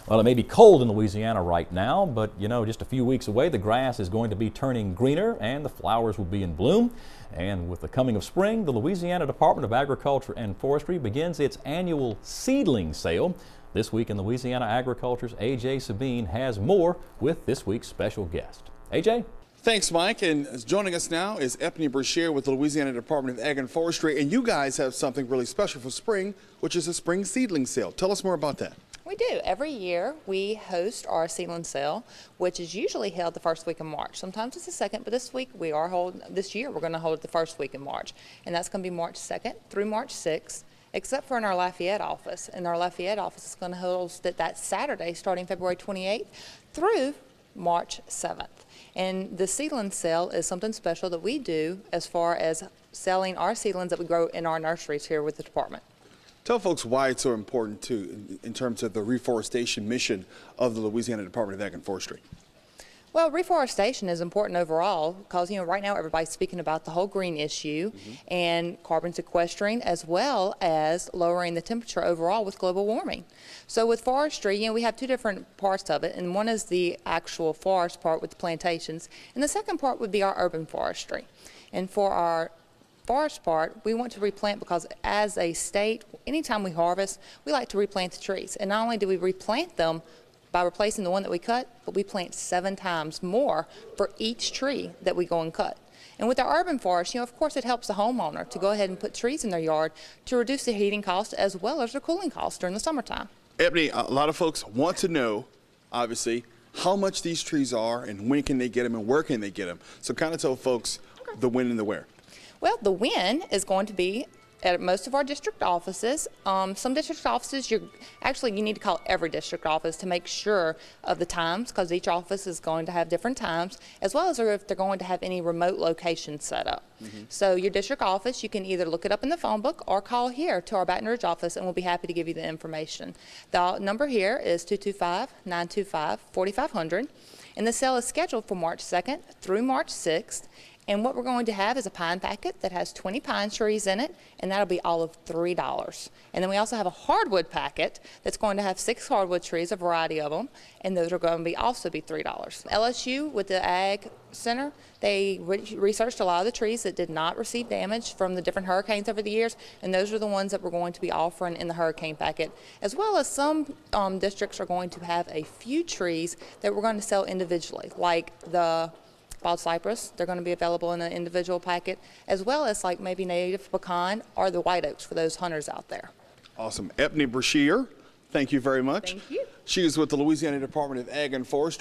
Well, it may be cold in Louisiana right now, but you know, just a few weeks away, the grass is going to be turning greener and the flowers will be in bloom. And with the coming of spring, the Louisiana Department of Agriculture and Forestry begins its annual seedling sale. This week in Louisiana Agriculture's AJ Sabine has more with this week's special guest. AJ? Thanks, Mike. And joining us now is Epnea Brashear with the Louisiana Department of Ag and Forestry. And you guys have something really special for spring, which is a spring seedling sale. Tell us more about that. We do. Every year we host our seedling sale, which is usually held the first week of March. Sometimes it's the second, but this year we're going to hold it the first week in March. And that's going to be March 2nd through March 6th, except for in our Lafayette office. And our Lafayette office is going to host it that Saturday starting February 28th through March 7th. And the seedling sale is something special that we do as far as selling our seedlings that we grow in our nurseries here with the department. Tell folks why it's so important too in terms of the reforestation mission of the Louisiana Department of Ag and Forestry. Well, reforestation is important overall because, right now everybody's speaking about the whole green issue and carbon sequestering as well as lowering the temperature overall with global warming. So with forestry, we have two different parts of it, and one is the actual forest part with the plantations, and the second part would be our urban forestry. And for our forest part, we want to replant because as a state, anytime we harvest, we like to replant the trees. And not only do we replant them by replacing the one that we cut, but we plant 7 times more for each tree that we go and cut. And with our urban forest, of course it helps the homeowner to go ahead and put trees in their yard to reduce the heating cost as well as their cooling costs during the summertime. Epnea, a lot of folks want to know, obviously, how much these trees are and when can they get them and where can they get them. So kind of tell folks the when and the where. Well, the when is going to be at most of our district offices. Some district offices, you need to call every district office to make sure of the times because each office is going to have different times, as well as if they're going to have any remote locations set up. So your district office, you can either look it up in the phone book or call here to our Baton Rouge office and we'll be happy to give you the information. The number here is 225-925-4500, and the sale is scheduled for March 2nd through March 6th. And what we're going to have is a pine packet that has 20 pine trees in it, and that'll be all of $3. And then we also have a hardwood packet that's going to have 6 hardwood trees, a variety of them, and those are going to also be $3. LSU with the Ag Center, they researched a lot of the trees that did not receive damage from the different hurricanes over the years, and those are the ones that we're going to be offering in the hurricane packet, as well as some districts are going to have a few trees that we're going to sell individually, like the wild cypress. They're going to be available in an individual packet, as well as like maybe native pecan or the white oaks for those hunters out there. Awesome. Epnea Brashear, thank you very much. Thank you. She is with the Louisiana Department of Ag and Forestry.